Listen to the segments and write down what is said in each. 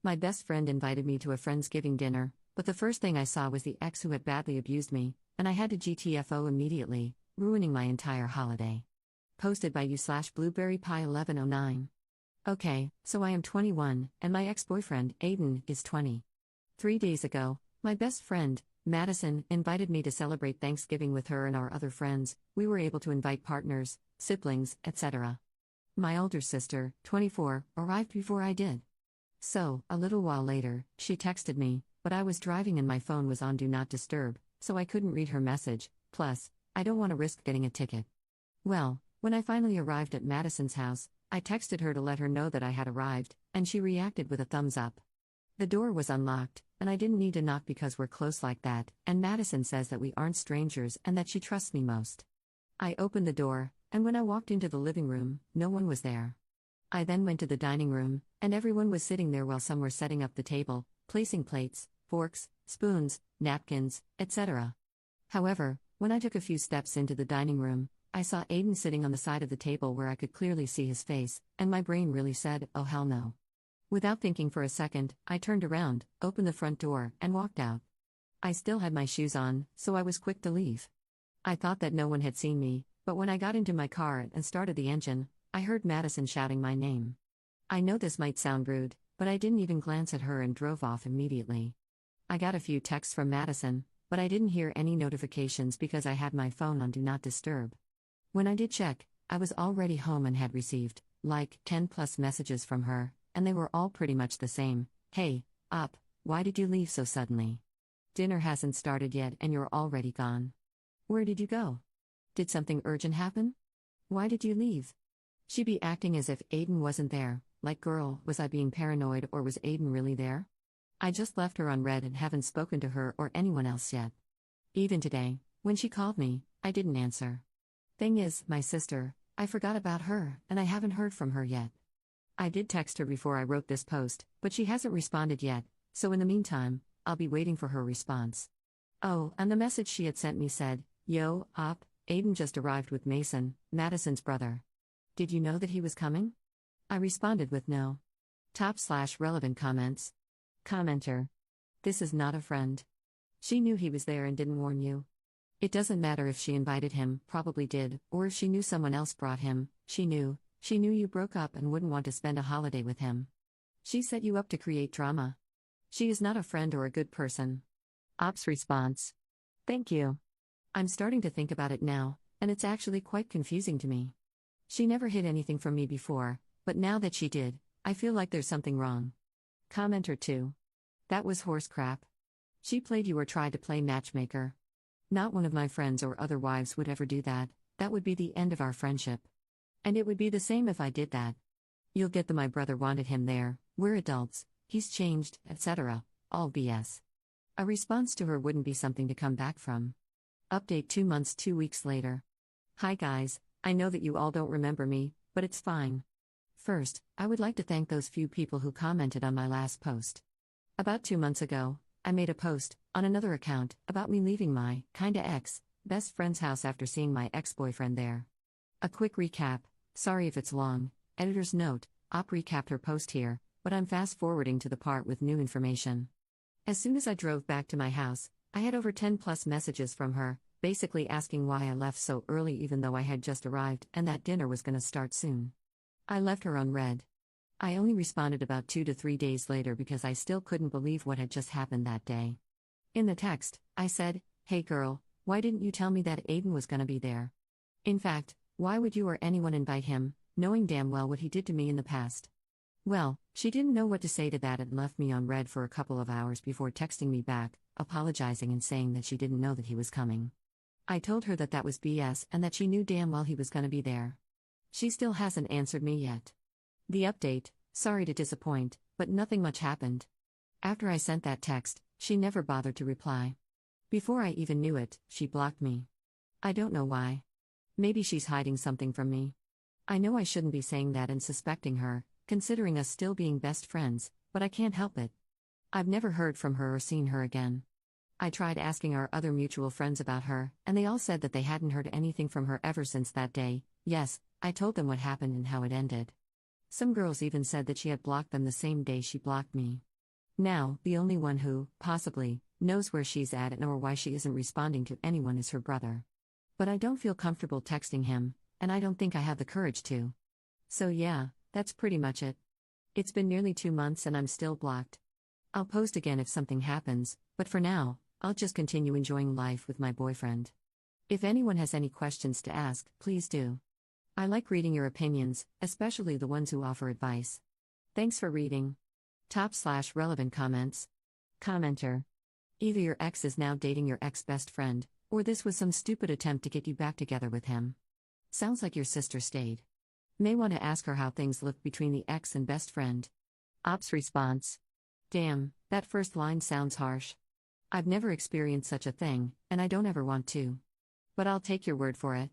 My best friend invited me to a Friendsgiving dinner, but the first thing I saw was the ex who had badly abused me, and I had to GTFO immediately, ruining my entire holiday. Posted by you/blueberrypie1109. Okay, so I am 21, and my ex-boyfriend, Aiden, is 20. 3 days ago, my best friend, Madison, invited me to celebrate Thanksgiving with her and our other friends. We were able to invite partners, siblings, etc. My older sister, 24, arrived before I did. So, a little while later, she texted me, but I was driving and my phone was on Do Not Disturb, so I couldn't read her message, plus, I don't want to risk getting a ticket. Well, when I finally arrived at Madison's house, I texted her to let her know that I had arrived, and she reacted with a thumbs up. The door was unlocked, and I didn't need to knock because we're close like that, and Madison says that we aren't strangers and that she trusts me most. I opened the door, and when I walked into the living room, no one was there. I then went to the dining room, and everyone was sitting there while some were setting up the table, placing plates, forks, spoons, napkins, etc. However, when I took a few steps into the dining room, I saw Aiden sitting on the side of the table where I could clearly see his face, and my brain really said, oh hell no. Without thinking for a second, I turned around, opened the front door, and walked out. I still had my shoes on, so I was quick to leave. I thought that no one had seen me, but when I got into my car and started the engine, I heard Madison shouting my name. I know this might sound rude, but I didn't even glance at her and drove off immediately. I got a few texts from Madison, but I didn't hear any notifications because I had my phone on Do Not Disturb. When I did check, I was already home and had received, 10 plus messages from her, and they were all pretty much the same. Hey, up, why did you leave so suddenly? Dinner hasn't started yet and you're already gone. Where did you go? Did something urgent happen? Why did you leave? She be acting as if Aiden wasn't there, like girl, was I being paranoid or was Aiden really there? I just left her unread and haven't spoken to her or anyone else yet. Even today, when she called me, I didn't answer. Thing is, my sister, I forgot about her and I haven't heard from her yet. I did text her before I wrote this post, but she hasn't responded yet, so in the meantime, I'll be waiting for her response. Oh, and the message she had sent me said, yo, op, Aiden just arrived with Mason, Madison's brother. Did you know that he was coming? I responded with no. Top/relevant comments. Commenter. This is not a friend. She knew he was there and didn't warn you. It doesn't matter if she invited him, probably did, or if she knew someone else brought him, she knew you broke up and wouldn't want to spend a holiday with him. She set you up to create drama. She is not a friend or a good person. Op's response. Thank you. I'm starting to think about it now, and it's actually quite confusing to me. She never hid anything from me before, but now that she did, I feel like there's something wrong. Commenter 2. That was horse crap. She played you or tried to play matchmaker. Not one of my friends or other wives would ever do that. That would be the end of our friendship. And it would be the same if I did that. You'll get the my brother wanted him there, we're adults, he's changed, etc. All BS. A response to her wouldn't be something to come back from. Update 2 months 2 weeks later. Hi guys, I know that you all don't remember me, but it's fine. First, I would like to thank those few people who commented on my last post. About 2 months ago, I made a post, on another account, about me leaving my, kinda ex, best friend's house after seeing my ex-boyfriend there. A quick recap, sorry if it's long, editor's note, Op recapped her post here, but I'm fast-forwarding to the part with new information. As soon as I drove back to my house, I had over 10 plus messages from her, basically asking why I left so early even though I had just arrived and that dinner was gonna start soon. I left her unread. I only responded about 2 to 3 days later because I still couldn't believe what had just happened that day. In the text, I said, hey girl, why didn't you tell me that Aiden was gonna be there? In fact, why would you or anyone invite him, knowing damn well what he did to me in the past? Well, she didn't know what to say to that and left me on read for a couple of hours before texting me back, apologizing and saying that she didn't know that he was coming. I told her that that was BS and that she knew damn well he was gonna be there. She still hasn't answered me yet. The update, sorry to disappoint, but nothing much happened. After I sent that text, she never bothered to reply. Before I even knew it, she blocked me. I don't know why. Maybe she's hiding something from me. I know I shouldn't be saying that and suspecting her, considering us still being best friends, but I can't help it. I've never heard from her or seen her again. I tried asking our other mutual friends about her, and they all said that they hadn't heard anything from her ever since that day. Yes, I told them what happened and how it ended. Some girls even said that she had blocked them the same day she blocked me. Now, the only one who, possibly, knows where she's at and or why she isn't responding to anyone is her brother. But I don't feel comfortable texting him, and I don't think I have the courage to. So yeah, that's pretty much it. It's been nearly 2 months and I'm still blocked. I'll post again if something happens, but for now, I'll just continue enjoying life with my boyfriend. If anyone has any questions to ask, please do. I like reading your opinions, especially the ones who offer advice. Thanks for reading. /relevant comments. Commenter. Either your ex is now dating your ex-best friend, or this was some stupid attempt to get you back together with him. Sounds like your sister stayed. May want to ask her how things look between the ex and best friend. Ops response. Damn, that first line sounds harsh. I've never experienced such a thing, and I don't ever want to. But I'll take your word for it.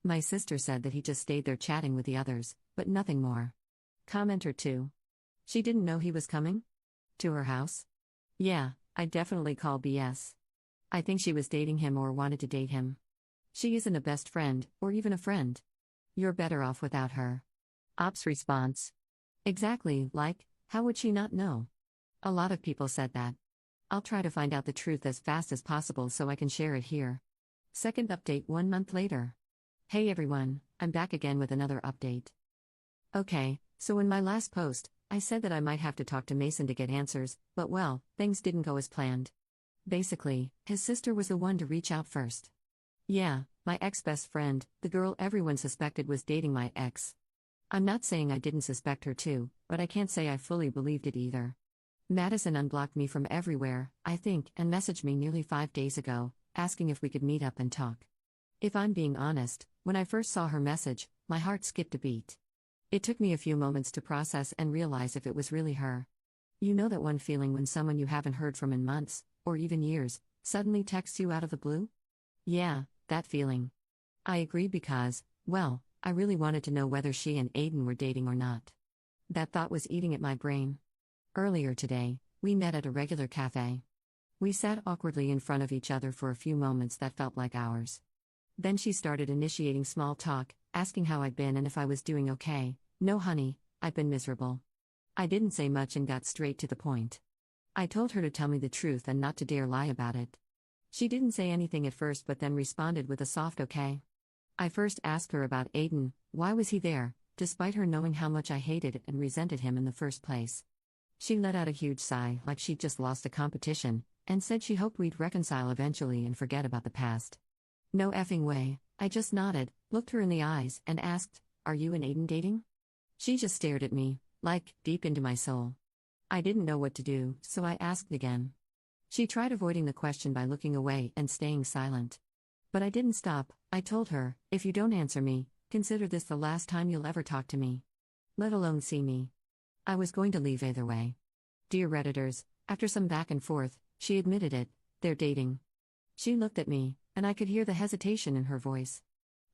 My sister said that he just stayed there chatting with the others, but nothing more. Commenter 2. She didn't know he was coming? To her house? Yeah, I definitely call BS. I think she was dating him or wanted to date him. She isn't a best friend, or even a friend. You're better off without her. Ops response. Exactly, like, how would she not know? A lot of people said that. I'll try to find out the truth as fast as possible so I can share it here. Second update 1 month later. Hey everyone, I'm back again with another update. Okay, so in my last post, I said that I might have to talk to Mason to get answers, but well, things didn't go as planned. Basically, his sister was the one to reach out first. Yeah, my ex-best friend, the girl everyone suspected was dating my ex. I'm not saying I didn't suspect her too, but I can't say I fully believed it either. Madison unblocked me from everywhere, I think, and messaged me nearly 5 days ago, asking if we could meet up and talk. If I'm being honest, when I first saw her message, my heart skipped a beat. It took me a few moments to process and realize if it was really her. You know that one feeling when someone you haven't heard from in months, or even years, suddenly texts you out of the blue? Yeah, that feeling. I agree because, well, I really wanted to know whether she and Aiden were dating or not. That thought was eating at my brain. Earlier today, we met at a regular cafe. We sat awkwardly in front of each other for a few moments that felt like hours. Then she started initiating small talk, asking how I'd been and if I was doing okay. No honey, I've been miserable. I didn't say much and got straight to the point. I told her to tell me the truth and not to dare lie about it. She didn't say anything at first but then responded with a soft okay. I first asked her about Aiden, why was he there, despite her knowing how much I hated and resented him in the first place. She let out a huge sigh like she'd just lost a competition, and said she hoped we'd reconcile eventually and forget about the past. No effing way, I just nodded, looked her in the eyes, and asked, are you and Aiden dating? She just stared at me, like, deep into my soul. I didn't know what to do, so I asked again. She tried avoiding the question by looking away and staying silent. But I didn't stop. I told her, if you don't answer me, consider this the last time you'll ever talk to me. Let alone see me. I was going to leave either way. Dear Redditors, after some back and forth, she admitted it, they're dating. She looked at me, and I could hear the hesitation in her voice.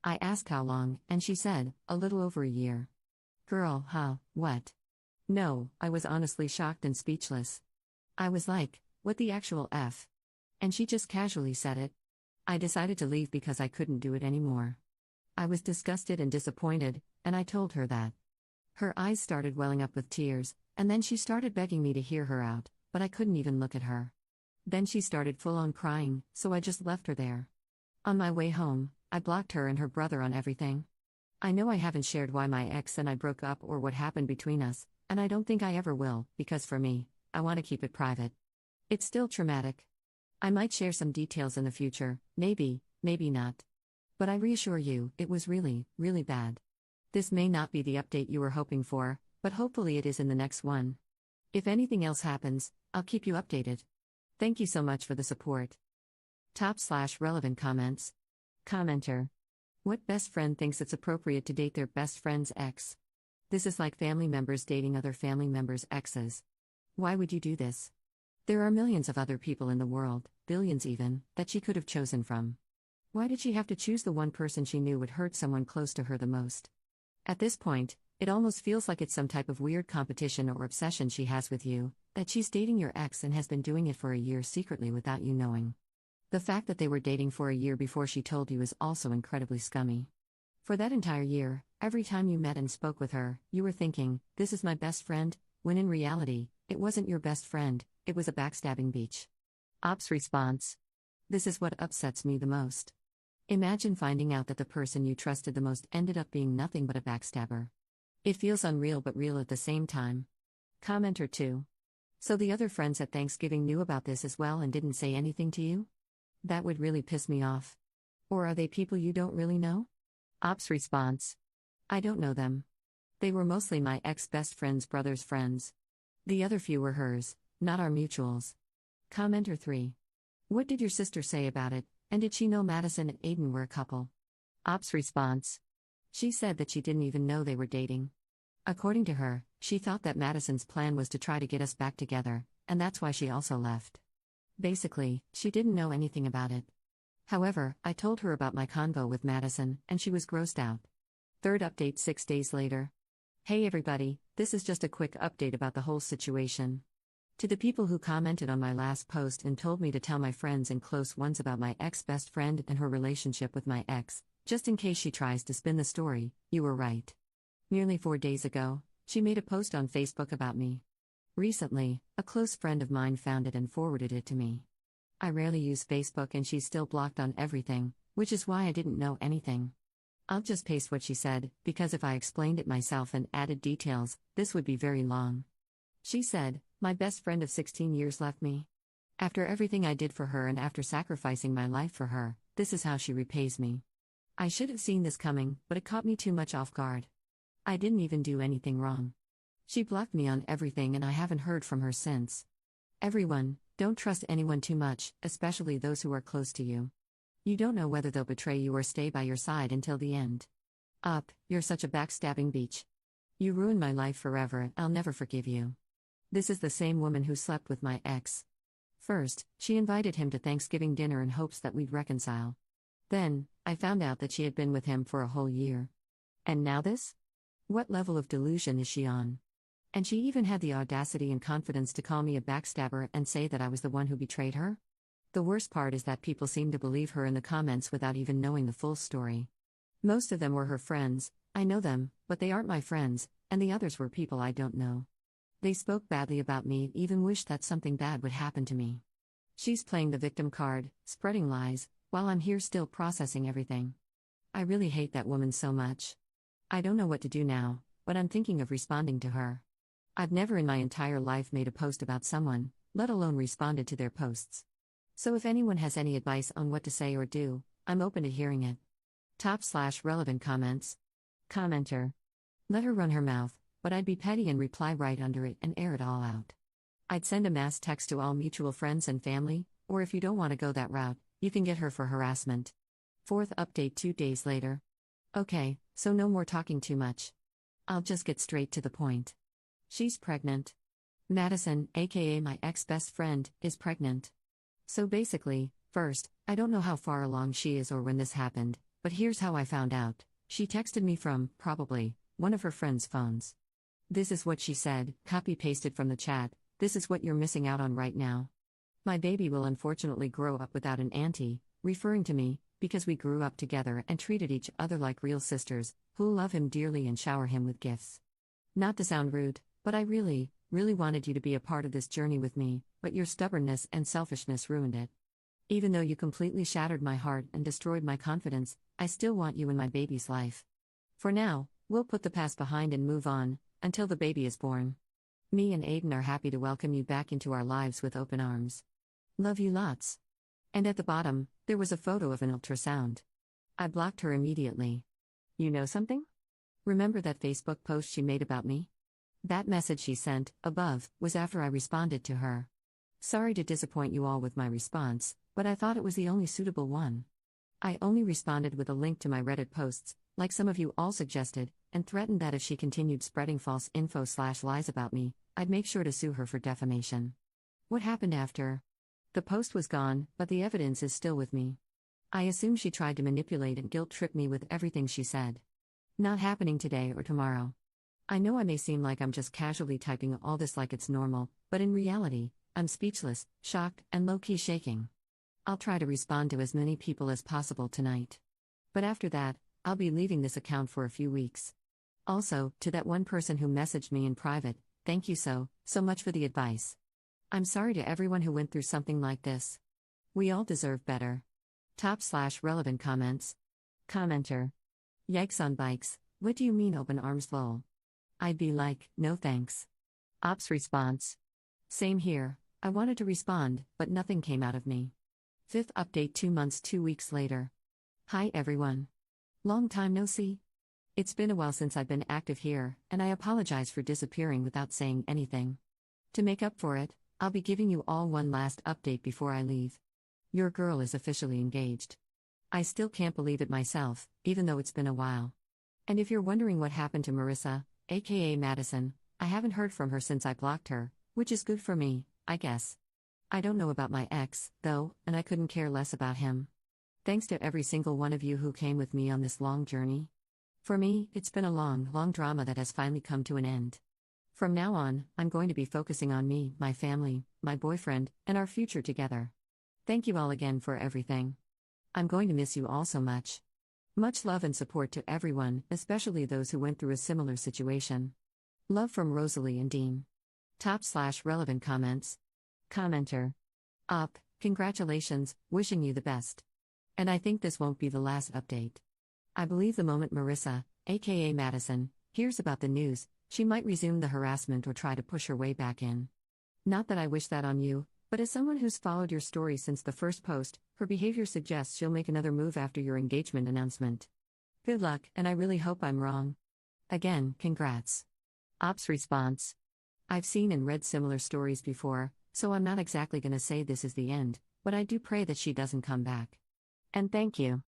I asked how long, and she said, a little over a year. Girl, huh, what? No, I was honestly shocked and speechless. I was like, what the actual F? And she just casually said it. I decided to leave because I couldn't do it anymore. I was disgusted and disappointed, and I told her that. Her eyes started welling up with tears, and then she started begging me to hear her out, but I couldn't even look at her. Then she started full-on crying, so I just left her there. On my way home, I blocked her and her brother on everything. I know I haven't shared why my ex and I broke up or what happened between us, and I don't think I ever will, because for me, I want to keep it private. It's still traumatic. I might share some details in the future, maybe, maybe not. But I reassure you, it was really, really bad. This may not be the update you were hoping for, but hopefully it is in the next one. If anything else happens, I'll keep you updated. Thank you so much for the support. /relevant comments. Commenter. What best friend thinks it's appropriate to date their best friend's ex? This is like family members dating other family members' exes. Why would you do this? There are millions of other people in the world, billions even, that she could have chosen from. Why did she have to choose the one person she knew would hurt someone close to her the most? At this point, it almost feels like it's some type of weird competition or obsession she has with you, that she's dating your ex and has been doing it for a year secretly without you knowing. The fact that they were dating for a year before she told you is also incredibly scummy. For that entire year, every time you met and spoke with her, you were thinking, this is my best friend, when in reality, it wasn't your best friend, it was a backstabbing beach. Ops response. This is what upsets me the most. Imagine finding out that the person you trusted the most ended up being nothing but a backstabber. It feels unreal but real at the same time. Commenter 2. So the other friends at Thanksgiving knew about this as well and didn't say anything to you? That would really piss me off. Or are they people you don't really know? Ops response. I don't know them. They were mostly my ex-best friend's brother's friends. The other few were hers, not our mutuals. Commenter 3. What did your sister say about it, and did she know Madison and Aiden were a couple? Ops response. She said that she didn't even know they were dating. According to her, she thought that Madison's plan was to try to get us back together, and that's why she also left. Basically, she didn't know anything about it. However, I told her about my convo with Madison, and she was grossed out. Third update 6 days later. Hey everybody, this is just a quick update about the whole situation. To the people who commented on my last post and told me to tell my friends and close ones about my ex-best friend and her relationship with my ex, just in case she tries to spin the story, you were right. Nearly 4 days ago, she made a post on Facebook about me. Recently, a close friend of mine found it and forwarded it to me. I rarely use Facebook and she's still blocked on everything, which is why I didn't know anything. I'll just paste what she said, because if I explained it myself and added details, this would be very long. She said, my best friend of 16 years left me. After everything I did for her and after sacrificing my life for her, this is how she repays me. I should have seen this coming, but it caught me too much off guard. I didn't even do anything wrong. She blocked me on everything and I haven't heard from her since. Everyone, don't trust anyone too much, especially those who are close to you. You don't know whether they'll betray you or stay by your side until the end. You're such a backstabbing beach. You ruined my life forever and I'll never forgive you. This is the same woman who slept with my ex. First, she invited him to Thanksgiving dinner in hopes that we'd reconcile. Then, I found out that she had been with him for a whole year. And now this? What level of delusion is she on? And she even had the audacity and confidence to call me a backstabber and say that I was the one who betrayed her? The worst part is that people seem to believe her in the comments without even knowing the full story. Most of them were her friends, I know them, but they aren't my friends, and the others were people I don't know. They spoke badly about me and even wished that something bad would happen to me. She's playing the victim card, spreading lies, while I'm here still processing everything. I really hate that woman so much. I don't know what to do now, but I'm thinking of responding to her. I've never in my entire life made a post about someone, let alone responded to their posts. So if anyone has any advice on what to say or do, I'm open to hearing it. Top/relevant comments. Commenter. Let her run her mouth, but I'd be petty and reply right under it and air it all out. I'd send a mass text to all mutual friends and family, or if you don't want to go that route, you can get her for harassment. Fourth update 2 days later. Okay, so no more talking too much. I'll just get straight to the point. She's pregnant. Madison, aka my ex-best friend, is pregnant. So basically, first, I don't know how far along she is or when this happened, but here's how I found out. She texted me from, probably, one of her friends' phones. This is what she said, copy-pasted from the chat, this is what you're missing out on right now. My baby will unfortunately grow up without an auntie, referring to me, because we grew up together and treated each other like real sisters, who love him dearly and shower him with gifts. Not to sound rude, but I really wanted you to be a part of this journey with me, but your stubbornness and selfishness ruined it. Even though you completely shattered my heart and destroyed my confidence, I still want you in my baby's life. For now, we'll put the past behind and move on, until the baby is born. Me and Aiden are happy to welcome you back into our lives with open arms. Love you lots. And at the bottom, there was a photo of an ultrasound. I blocked her immediately. You know something? Remember that Facebook post she made about me? That message she sent, above, was after I responded to her. Sorry to disappoint you all with my response, but I thought it was the only suitable one. I only responded with a link to my Reddit posts, like some of you all suggested, and threatened that if she continued spreading false info/lies about me, I'd make sure to sue her for defamation. What happened after? The post was gone, but the evidence is still with me. I assume she tried to manipulate and guilt-trip me with everything she said. Not happening today or tomorrow. I know I may seem like I'm just casually typing all this like it's normal, but in reality, I'm speechless, shocked, and low-key shaking. I'll try to respond to as many people as possible tonight. But after that, I'll be leaving this account for a few weeks. Also, to that one person who messaged me in private, thank you so So much for the advice. I'm sorry to everyone who went through something like this. We all deserve better. Top/relevant comments. Commenter. Yikes on bikes, what do you mean open arms lol? I'd be like, no thanks. Ops response. Same here, I wanted to respond, but nothing came out of me. Fifth update 2 months 2 weeks later. Hi everyone. Long time no see. It's been a while since I've been active here, and I apologize for disappearing without saying anything. To make up for it, I'll be giving you all one last update before I leave. Your girl is officially engaged. I still can't believe it myself, even though it's been a while. And if you're wondering what happened to Marissa, aka Madison, I haven't heard from her since I blocked her, which is good for me, I guess. I don't know about my ex, though, and I couldn't care less about him. Thanks to every single one of you who came with me on this long journey. For me, it's been a long, long drama that has finally come to an end. From now on, I'm going to be focusing on me, my family, my boyfriend, and our future together. Thank you all again for everything. I'm going to miss you all so much. Much love and support to everyone, especially those who went through a similar situation. Love from Rosalie and Dean. Top/relevant comments. Commenter. Congratulations, wishing you the best. And I think this won't be the last update. I believe the moment Marissa, aka Madison, hears about the news, she might resume the harassment or try to push her way back in. Not that I wish that on you, but as someone who's followed your story since the first post, her behavior suggests she'll make another move after your engagement announcement. Good luck, and I really hope I'm wrong. Again, congrats. Ops response. I've seen and read similar stories before, so I'm not exactly gonna say this is the end, but I do pray that she doesn't come back. And thank you.